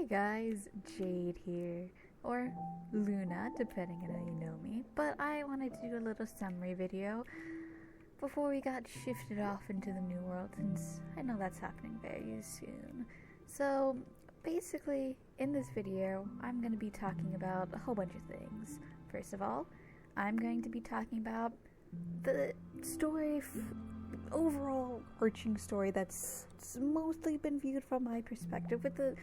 Hey guys, Jade here, or Luna, depending on how you know me. But I wanted to do a little summary video before we got shifted off into the new world, since I know that's happening very soon. So, basically, in this video, I'm going to be talking about a whole bunch of things. First of all, I'm going to be talking about the story, overall arching story that's mostly been viewed from my perspective, with a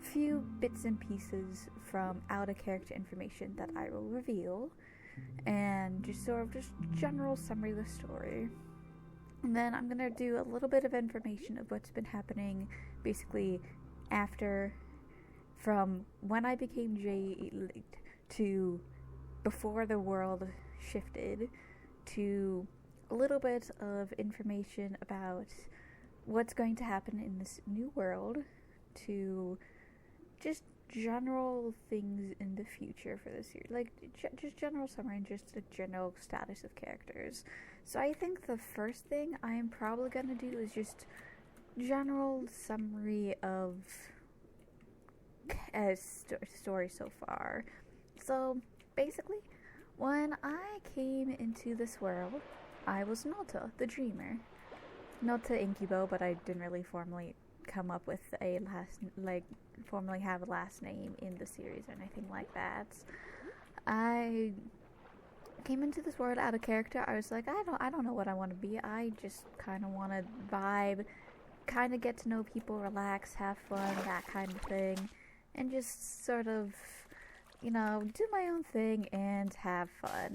few bits and pieces from out of character information that I will reveal, and just general summary of the story. And then I'm gonna do a little bit of information of what's been happening basically after, from when I became Jade to before the world shifted, to a little bit of information about what's going to happen in this new world, to just general things in the future for this year, like just general summary and just a general status of characters. So I think the first thing I'm probably gonna do is just general summary of story so far. So basically, when I came into this world, I was Nota, the dreamer. Nota Incubo, but I didn't really formally come up with formally have a last name in the series or anything like that. I came into this world out of character. I was like, I don't know what I want to be. I just kind of want to vibe, kind of get to know people, relax, have fun, that kind of thing, and just sort of, do my own thing and have fun.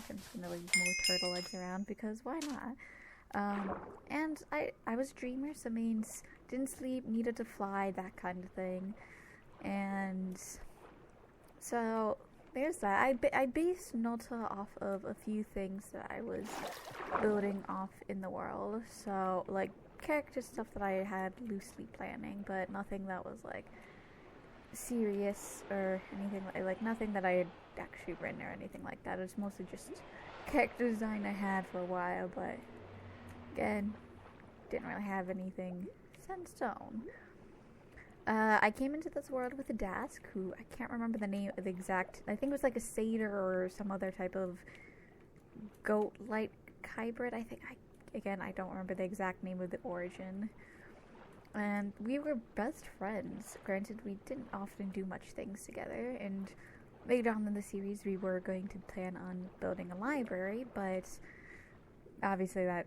I'm just gonna leave more turtle eggs around because why not? And I was a dreamer, so means didn't sleep, needed to fly, that kind of thing. And so there's that. I based Nota off of a few things that I was building off in the world. So like character stuff that I had loosely planning, but nothing that was like serious or anything like nothing that I had actually written or anything like that. It was mostly just character design I had for a while, but again, didn't really have anything set in stone. I came into this world with a Dask, who I can't remember the name of the exact. I think it was like a satyr or some other type of goat-like hybrid. I don't remember the exact name of the origin. And we were best friends. Granted, we didn't often do much things together, and later on in the series we were going to plan on building a library, but obviously that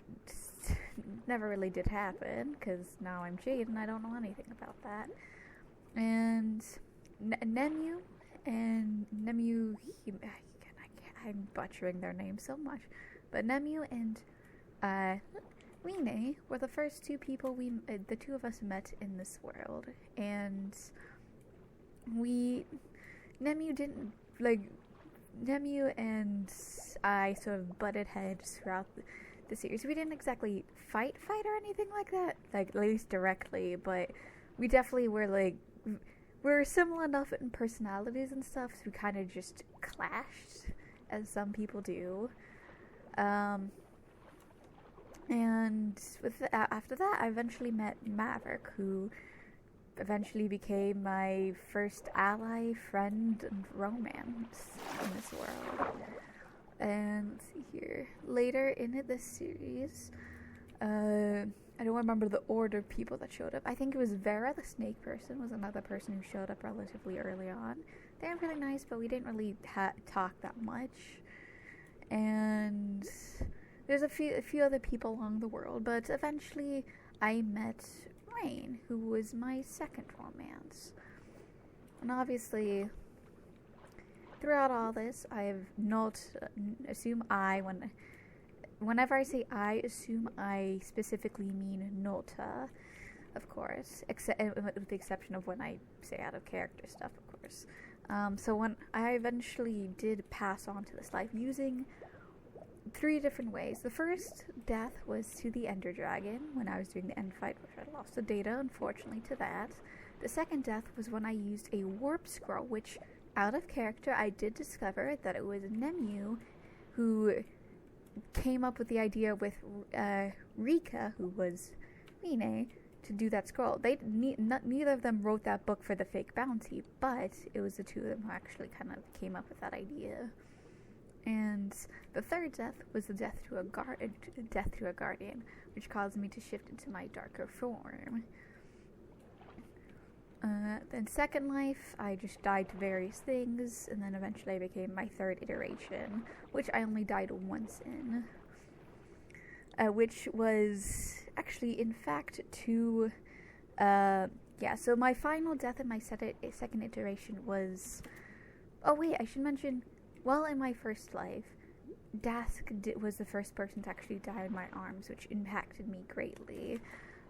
never really did happen, because now I'm Jade and I don't know anything about that. And Nemu, I'm butchering their names so much, but Nemu and Rene were the first two people the two of us met in this world, and Nemu and I sort of butted heads throughout the series. We didn't exactly fight or anything like that, like at least directly, but we definitely we're similar enough in personalities and stuff, so we kind of just clashed, as some people do. And after that, I eventually met Maverick, who eventually became my first ally, friend, and romance in this world. And let's see here. Later in this series, I don't remember the order of people that showed up. I think it was Vera, the snake person, was another person who showed up relatively early on. They were really nice, but we didn't really talk that much. And there's a few other people along the world, but eventually I met Rain, who was my second romance. And obviously, throughout all this, I have not whenever I say I, assume I specifically mean Nota, of course, with the exception of when I say out of character stuff, of course. So when I eventually did pass on to this life using 3 different ways. The first death was to the Ender Dragon when I was doing the end fight, which I lost the data, unfortunately, to that. The second death was when I used a warp scroll, which, out of character, I did discover that it was Nemu who came up with the idea with Rika, who was Mine, to do that scroll. Neither of them wrote that book for the fake bounty, but it was the two of them who actually kind of came up with that idea. And the third death was the death to a guardian, which caused me to shift into my darker form. Then second life, I just died to various things, and then eventually I became my third iteration, which I only died once in. Which was actually, in fact, to... so my final death in my second iteration was... Oh wait, I should mention, while in my first life, Dask was the first person to actually die in my arms, which impacted me greatly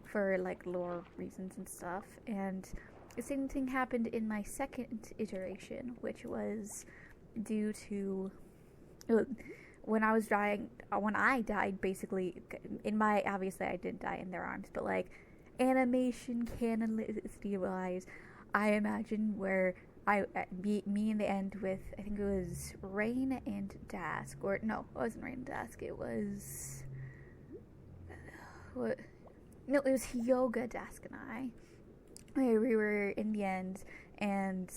for, like, lore reasons and stuff. And the same thing happened in my second iteration, which was due to... when I died, basically, obviously I didn't die in their arms, but, like, animation canonicity-wise, I imagine where me in the end with, I think it was Rain and Dask, or, no, it wasn't Rain and Dask, it was, it was Hyoga, Dask, and I, where we were in the end, and,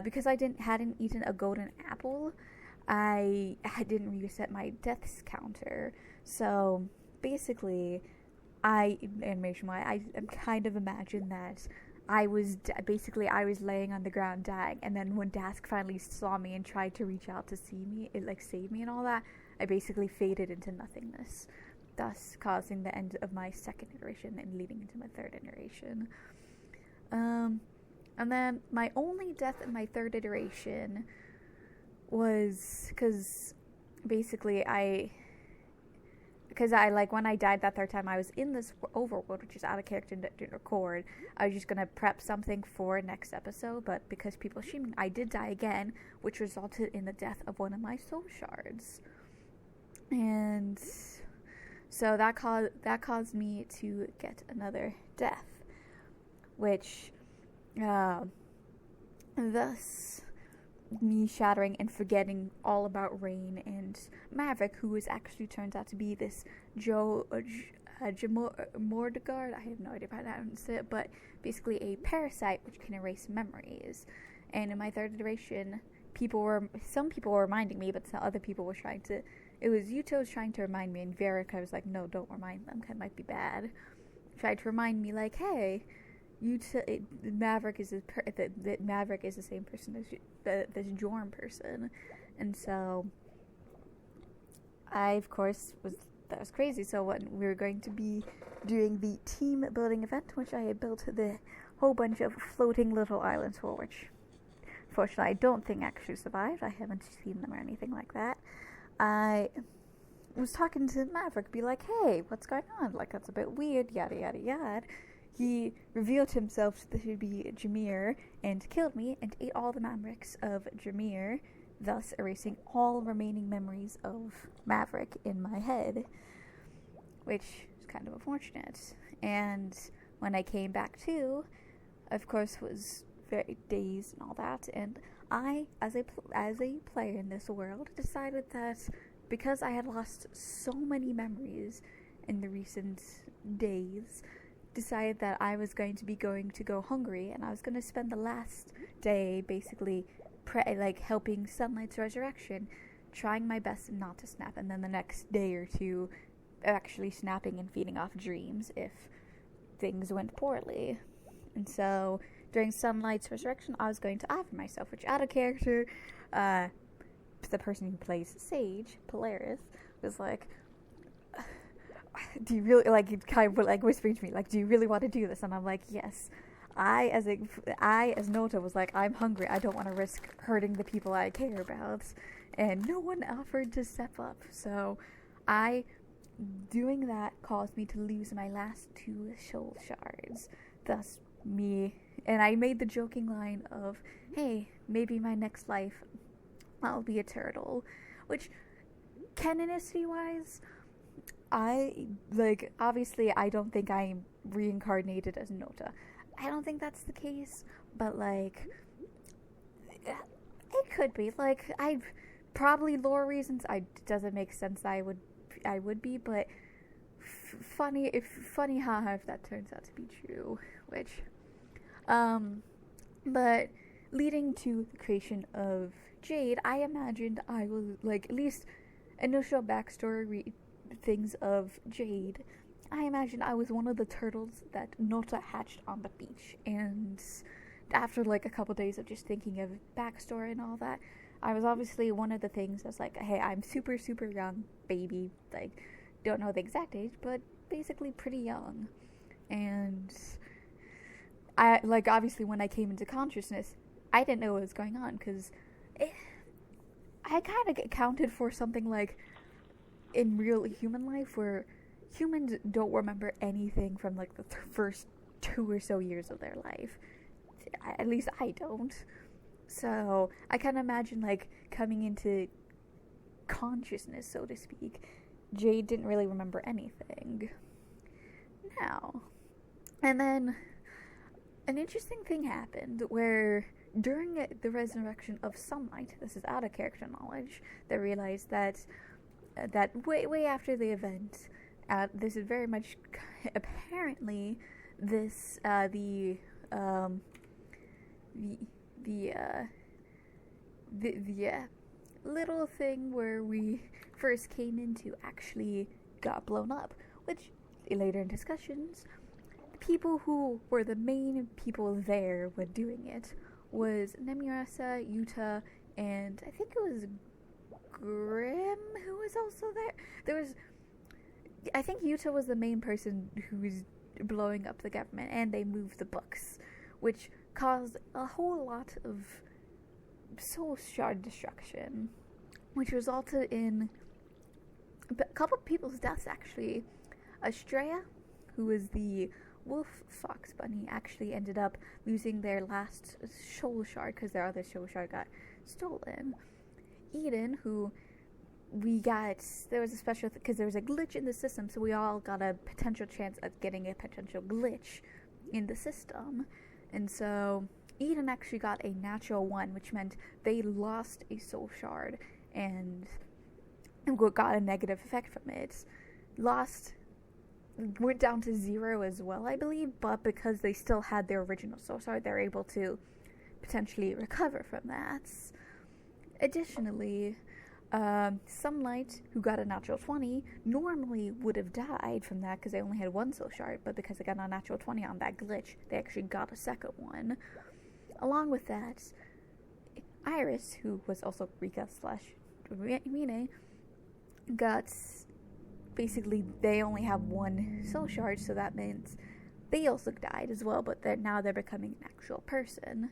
because I hadn't eaten a golden apple, I didn't reset my deaths counter, so basically, animation-wise, I kind of imagine that I was laying on the ground dying, and then when Dask finally saw me and tried to reach out to see me, save me and all that, I basically faded into nothingness, thus causing the end of my second iteration and leading into my third iteration. And then my only death in my third iteration was because basically when I died that third time, I was in this overworld, which is out of character and didn't record. I was just gonna prep something for next episode, but because people streaming, I did die again, which resulted in the death of one of my soul shards. And so that caused me to get another death, which thus me shattering and forgetting all about Rain and Maverick, who actually turns out to be this Mordegard. I have no idea how to pronounce it, but basically a parasite which can erase memories. And in my third iteration, some people were reminding me, but some other people were trying to. It was Yuto was trying to remind me, and Verica was like, "No, don't remind them. It might be bad." Tried to remind me, like, "Hey, Maverick is Maverick is the same person as this Jorm person," and so I, of course, that was crazy. So when we were going to be doing the team building event, which I had built the whole bunch of floating little islands for, which fortunately I don't think actually survived. I haven't seen them or anything like that. I was talking to Maverick, be like, "Hey, what's going on? Like, that's a bit weird, yada yada yada." He revealed himself to be Jameer and killed me and ate all the Mavericks of Jameer, thus erasing all remaining memories of Maverick in my head, which is kind of unfortunate. And when I came back to, of course, was very dazed and all that, and I, as a player in this world, decided that because I had lost so many memories in the recent days, decided that I was going to go hungry, and I was going to spend the last day basically helping Sunlight's resurrection, trying my best not to snap, and then the next day or two actually snapping and feeding off dreams if things went poorly. And so during Sunlight's resurrection, I was going to offer myself, which out of character, the person who plays Sage, Polaris, was like, "Do you really," like, it kind of like whispering to me, like, "Do you really want to do this?" And I'm like, "Yes." I as Nota was like, "I'm hungry. I don't want to risk hurting the people I care about," and no one offered to step up. So doing that caused me to lose my last 2 soul shards. Thus and I made the joking line of, "Hey, maybe my next life I'll be a turtle," which canonicity wise, obviously I don't think I'm reincarnated as Nota. I don't think that's the case, but it could be. Probably lore reasons, it doesn't make sense I would be, but funny how if that turns out to be true, which, um, but leading to the creation of Jade, I imagined I was like at least initial backstory things of Jade. I imagined I was one of the turtles that Nota hatched on the beach, and after like a couple days of just thinking of backstory and all that, I was obviously one of the things that's like, hey, I'm super young, baby, like don't know the exact age, but basically pretty young. And I like obviously when I came into consciousness, I didn't know what was going on because I kind of accounted for something like in real human life where humans don't remember anything from like the first 2 or so years of their life. At least I don't. So I kind of imagine like coming into consciousness, so to speak, Jade didn't really remember anything. Now, and then an interesting thing happened where during the resurrection of Sunlight, this is out of character knowledge, they realized that way after the event, this is very much apparently this the little thing where we first came into actually got blown up, which later in discussions, the people who were the main people there when doing it was Nemurasa, Yuta, and I think it was Grim who was also there. I think Yuta was the main person who was blowing up the government, and they moved the books, which caused a whole lot of soul shard destruction, which resulted in a couple of people's deaths, actually. Estrella, who was the wolf fox bunny, actually ended up losing their last soul shard because their other soul shard got stolen. Eden, who there was a special because there was a glitch in the system, so we all got a potential chance at getting a potential glitch in the system. And so Eden actually got a natural 1, which meant they lost a soul shard and got a negative effect from it. Went down to 0 as well, I believe, but because they still had their original soul shard, they're able to potentially recover from that. Additionally, Sunlight, who got a natural 20, normally would have died from that because they only had 1 soul shard, but because they got a natural 20 on that glitch, they actually got a second one. Along with that, Iris, who was also Rika/Mine, got basically they only have 1 soul shard, so that means they also died as well, but now they're becoming an actual person.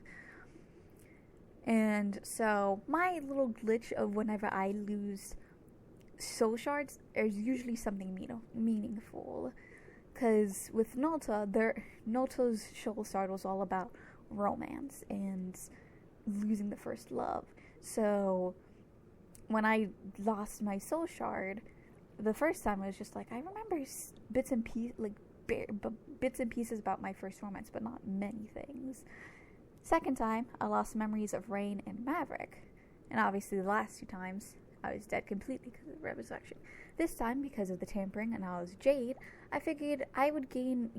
And so my little glitch of whenever I lose soul shards is usually something meaningful, because with Nota's soul shard was all about romance and losing the first love. So when I lost my soul shard the first time, I was just like, I remember bits and pieces about my first romance, but not many things. Second time, I lost memories of Rain and Maverick, and obviously the last 2 times I was dead completely because of resurrection. This time, because of the tampering and I was Jade, I figured I would gain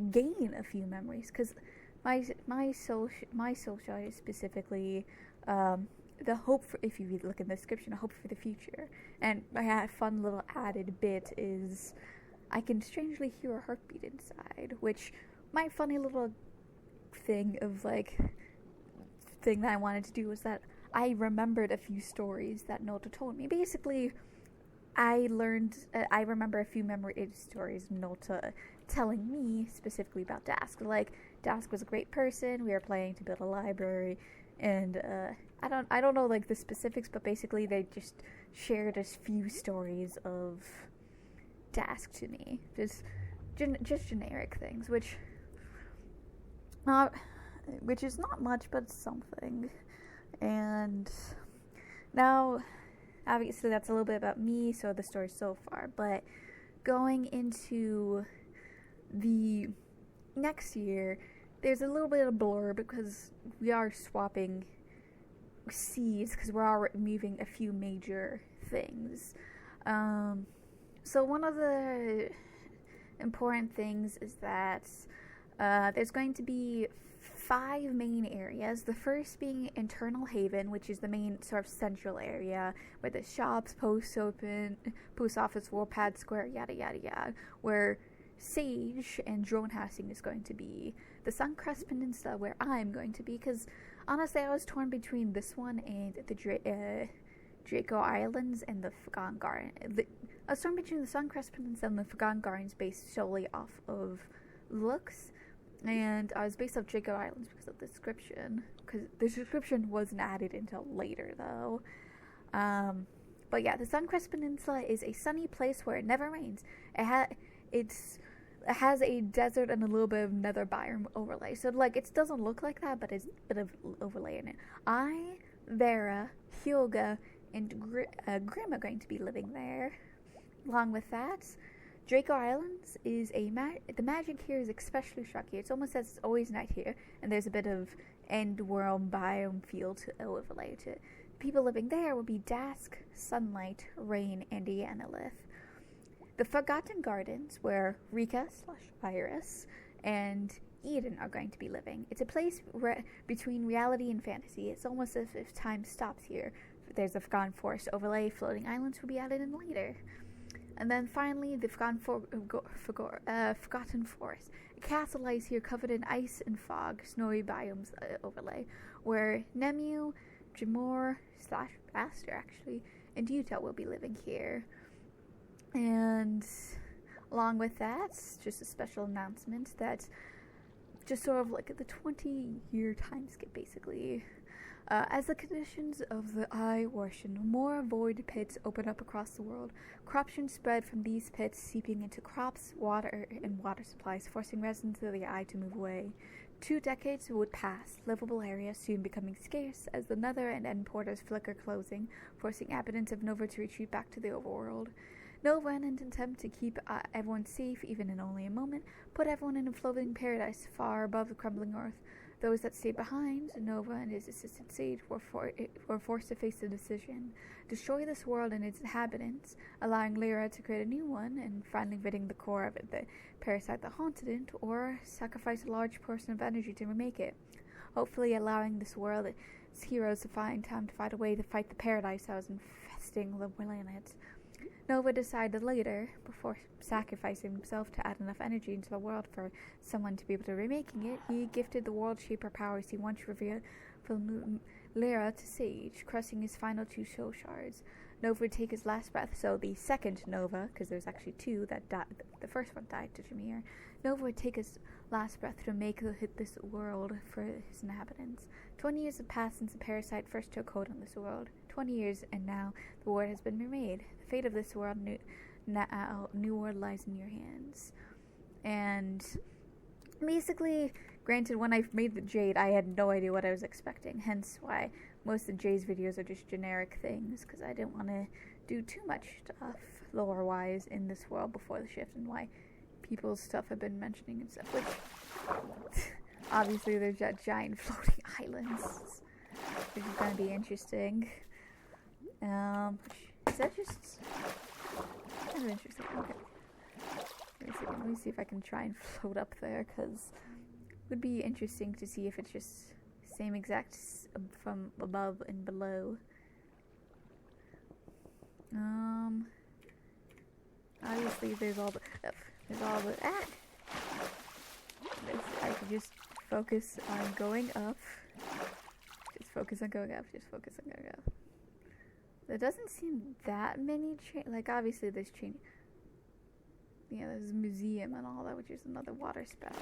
a few memories, because my soul shard is specifically the hope for, if you look in the description, a hope for the future. And my fun little added bit is I can strangely hear a heartbeat inside, which my funny little thing that I wanted to do was that I remembered a few stories that Nota told me. Basically, I remember a few memory stories Nota telling me specifically about Dask. Like, Dask was a great person, we were planning to build a library, and I don't know like the specifics, but basically they just shared a few stories of Dask to me. Just generic things, which is not much, but something. And now, obviously, that's a little bit about me, so the story so far. But going into the next year, there's a little bit of blur because we are swapping seeds because we're all moving a few major things. So one of the important things is that there's going to be 5 main areas. The first being Internal Haven, which is the main sort of central area where the shops, post office, warpad square, yada yada yada, where Sage and drone housing is going to be. The Suncrest Peninsula, where I'm going to be, because honestly I was torn between this one and the Draco Islands and the Forgotten Garden. I was torn between the Suncrest Peninsula and the Forgotten Gardens based solely off of looks. And I was based off Draco Islands because of the description. Because the description wasn't added until later, though. But yeah, the Suncrest Peninsula is a sunny place where it never rains. It has a desert and a little bit of nether biome overlay. So, like, it doesn't look like that, but it's a bit of overlay in it. I, Vera, Hyuga, and Grim are going to be living there. Along with that, Draco Islands is the magic here is especially shocking. It's almost as it's always night here, and there's a bit of end world biome feel to overlay to it. People living there will be Dask, Sunlight, Rain, and Yanalith. The Forgotten Gardens, where Rika/Iris and Eden are going to be living. It's a place between reality and fantasy. It's almost as if time stops here. There's a Forgotten Forest overlay. Floating islands will be added in later. And then finally, the Forgotten Forest. A castle lies here covered in ice and fog, snowy biomes overlay, where Nemu, Jamor/Aster actually, and Utah will be living here. And along with that, just a special announcement that just sort of like the 20-year time skip basically. As the conditions of the eye worsen, more void pits open up across the world. Corruption spread from these pits, seeping into crops, water, and water supplies, forcing residents of the eye to move away. 2 decades would pass, livable areas soon becoming scarce as the nether and end portals flicker closing, forcing inhabitants of Nova to retreat back to the overworld. Nova, in an attempt to keep everyone safe, even in only a moment, put everyone in a floating paradise far above the crumbling earth. Those that stayed behind, Nova and his assistant Jade, were forced to face the decision: destroy this world and its inhabitants, allowing Lyra to create a new one, and finally ridding the core of it, the parasite that haunted it, or sacrifice a large portion of energy to remake it, hopefully allowing this world its heroes to find time to fight a way to fight the paradise that was infesting the planet. Nova decided later, before sacrificing himself to add enough energy into the world for someone to be able to remaking it, he gifted the world shaper powers he once revealed from Lyra to Sage, crushing his final 2 soul shards. Nova would take his last breath, so the second Nova, because there's actually 2 that died, the first one died to Jameer. Nova would take his last breath to make this world for his inhabitants. 20 years have passed since the parasite first took hold on this world. 20 years, and now the world has been remade. The fate of this world, new world, lies in your hands. And basically, granted, when I made the Jade, I had no idea what I was expecting. Hence why most of Jade's videos are just generic things, because I didn't want to do too much stuff lore-wise in this world before the shift, and why people's stuff have been mentioning and stuff. Which, obviously, there's that giant floating islands, which is going to be interesting. Is that just kind of interesting? Okay. Let me see if I can try and float up there, because it would be interesting to see if it's just same exact from above and below. Obviously there's all the I could just focus on going up. Just focus on going up. There doesn't seem that many like obviously there's there's a museum and all that, which is another water spout.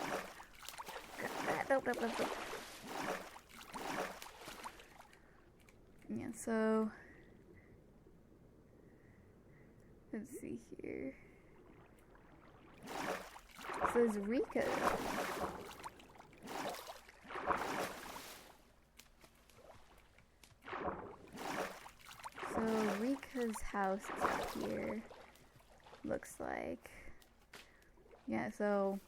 Nope. Yeah, so let's see here. So there's Rika. So Rika's house is up here. Looks like. Yeah, so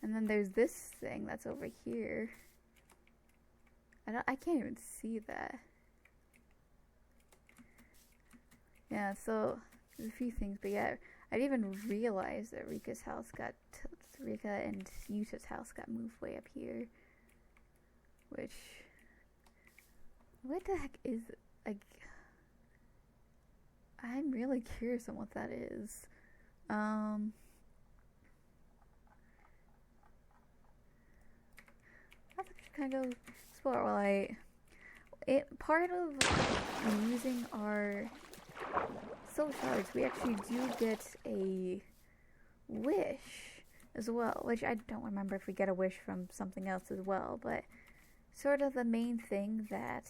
and then there's this thing that's over here. I can't even see that. Yeah, so there's a few things, but yeah, I didn't even realize that Rika and Yuta's house got moved way up here. Which, what the heck is, like, I'm really curious on what that is. I'm just kind of go explore while part of using our soul shards, we actually do get a wish as well, which I don't remember if we get a wish from something else as well, but sort of the main thing that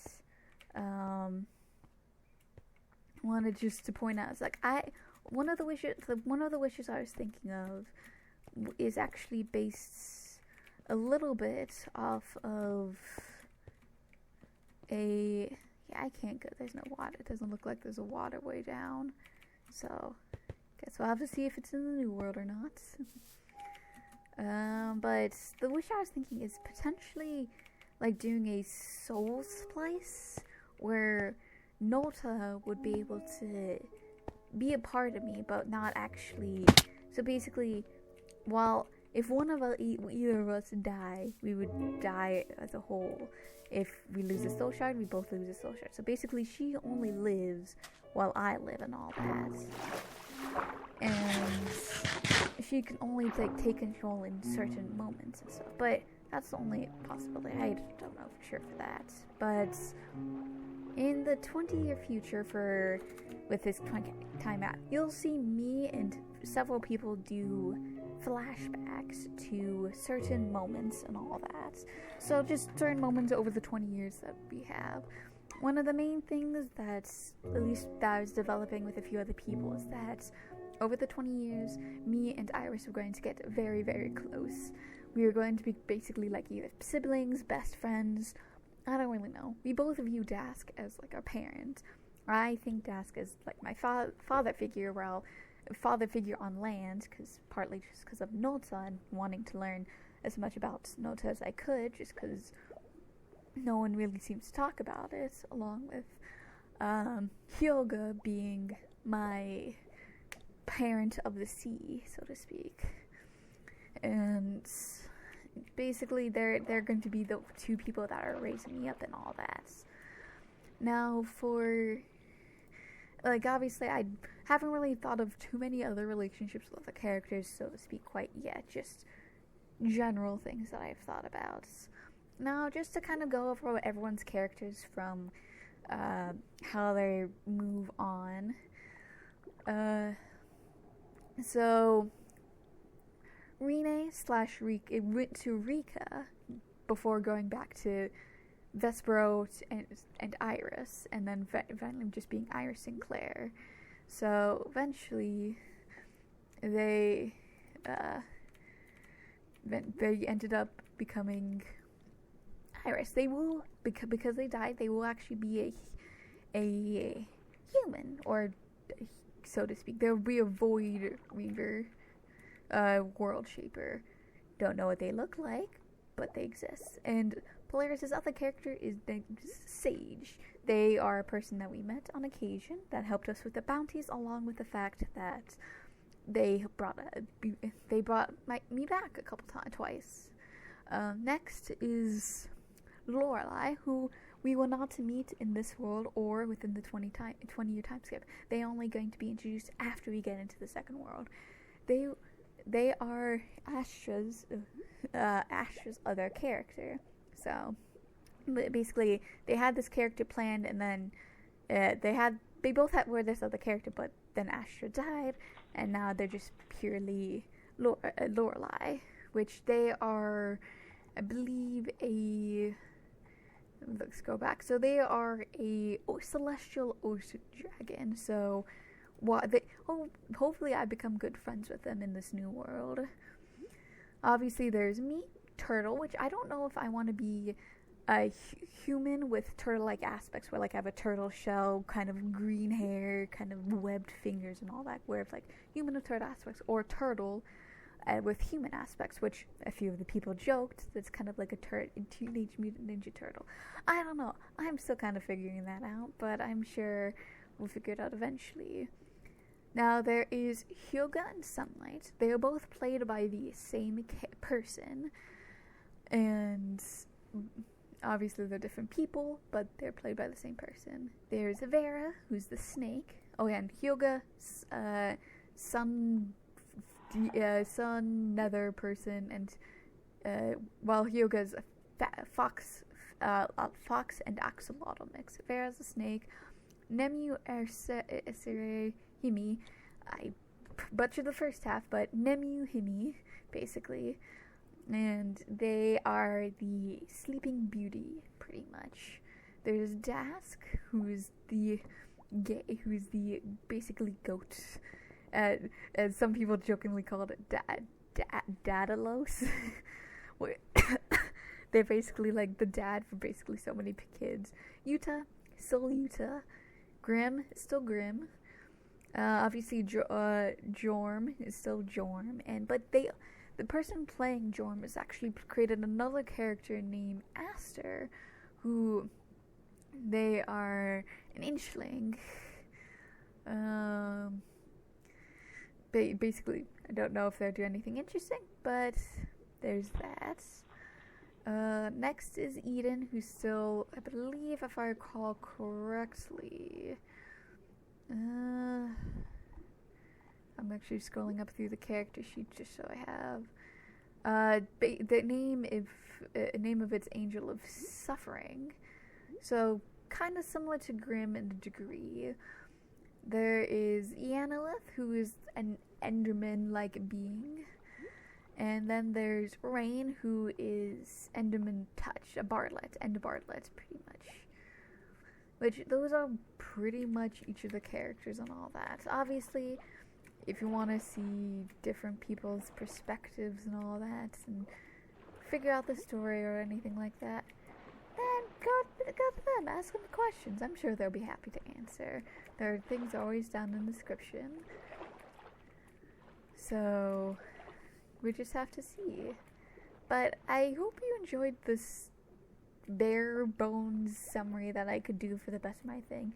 wanted just to point out is like one of the wishes I was thinking of is actually based a little bit off of I can't go. There's no water. It doesn't look like there's a waterway down. So, guess we'll have to see if it's in the new world or not. But the wish I was thinking is potentially like doing a soul splice where Nota would be able to be a part of me, but not actually. So basically, if one of either of us die, we would die as a whole. If we lose a soul shard, we both lose a soul shard. So basically, she only lives while I live and all that. And she can only take control in certain moments and stuff. But that's the only possibility. I don't know for sure for that. But in the 20-year future with this timeout, you'll see me and several people do flashbacks to certain moments and all that. So just certain moments over the 20 years that we have. One of the main things that I was developing with a few other people is that over the 20 years, me and Iris are going to get very, very close. We are going to be basically like either siblings, best friends. I don't really know. We both view Dask as like our parent. I think Dask is like my father figure, father figure on land, partly just because of Nota and wanting to learn as much about Nota as I could, just because no one really seems to talk about it, along with Hyoga being my parent of the sea, so to speak. And basically they're going to be the two people that are raising me up and all that. Now obviously I haven't really thought of too many other relationships with the characters, so to speak, quite yet. Just general things that I've thought about. Now, just to kind of go over everyone's characters from how they move on. So, Rine / went to Rika before going back to Vespero and Iris, and then finally just being Iris Sinclair. So eventually, they ended up becoming Iris. They will, because they died, they will actually be a human, or so to speak. They'll be a Void Reaver, World Shaper. Don't know what they look like, but they exist. And Polaris' other character is Sage. They are a person that we met on occasion that helped us with the bounties, along with the fact that they brought me back twice. Next is Lorelei, who we will not meet in this world or within the 20-year time skip. They are only going to be introduced after we get into the second world. They are Astra's other character. So basically, they had this character planned, and then they both were this other character, but then Astra died, and now they're just purely Lorelei, which they are, I believe, let's go back. So they are a celestial ocean dragon. So hopefully I become good friends with them in this new world. Obviously, there's me, Turtle, which I don't know if I want to be a human with turtle-like aspects, where like I have a turtle shell, kind of green hair, kind of webbed fingers and all that, where it's like human with turtle aspects, or turtle with human aspects, which a few of the people joked that's kind of like a Teenage Mutant Ninja Turtle. I don't know. I'm still kind of figuring that out, but I'm sure we'll figure it out eventually. Now there is Hyuga and Sunlight. They are both played by the same person, and obviously they're different people, but they're played by the same person. There's Vera, who's the snake. Oh yeah, and Hyuga, sun nether person, and while Hyuga's a fox and axolotl mix. Vera's a snake. Nemu Esere Himi. I butchered the first half, but Nemu Himi, basically. And they are the Sleeping Beauty, pretty much. There's Dask, who's the basically goat. As some people jokingly called it Daedalus. They're basically like the dad for basically so many kids. Yuta, still Yuta. Grim, still Grim. Obviously, Jorm is still Jorm, but the person playing Jorm has actually created another character named Aster, who they are an inchling. Basically, I don't know if they'll do anything interesting, but there's that. Next is Eden, who's still, I believe, if I recall correctly. I'm actually scrolling up through the character sheet just so I have. The name of its Angel of Suffering. So, kind of similar to Grimm in a degree. There is Yanalith, who is an Enderman-like being. And then there's Rain, who is Enderman Touch, a Bartlett, pretty much. Which, those are pretty much each of the characters and all that. Obviously, if you want to see different people's perspectives and all that, and figure out the story or anything like that, then go to them, ask them questions. I'm sure they'll be happy to answer. There are things always down in the description. So, we just have to see. But I hope you enjoyed this bare bones summary that I could do for the best of my thing.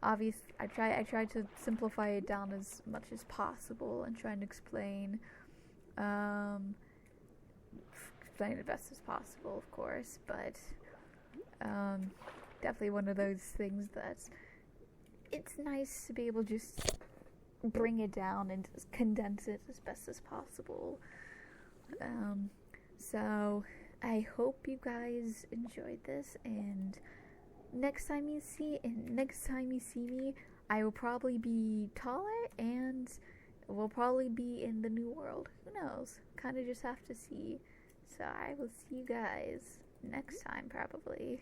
Obviously, I tried to simplify it down as much as possible and try and explain it best as possible, of course. But definitely one of those things that it's nice to be able to just bring it down and just condense it as best as possible. So I hope you guys enjoyed this, and next time you see me, I will probably be taller and we'll probably be in the new world. Who knows? Kind of just have to see. So I will see you guys next time, probably.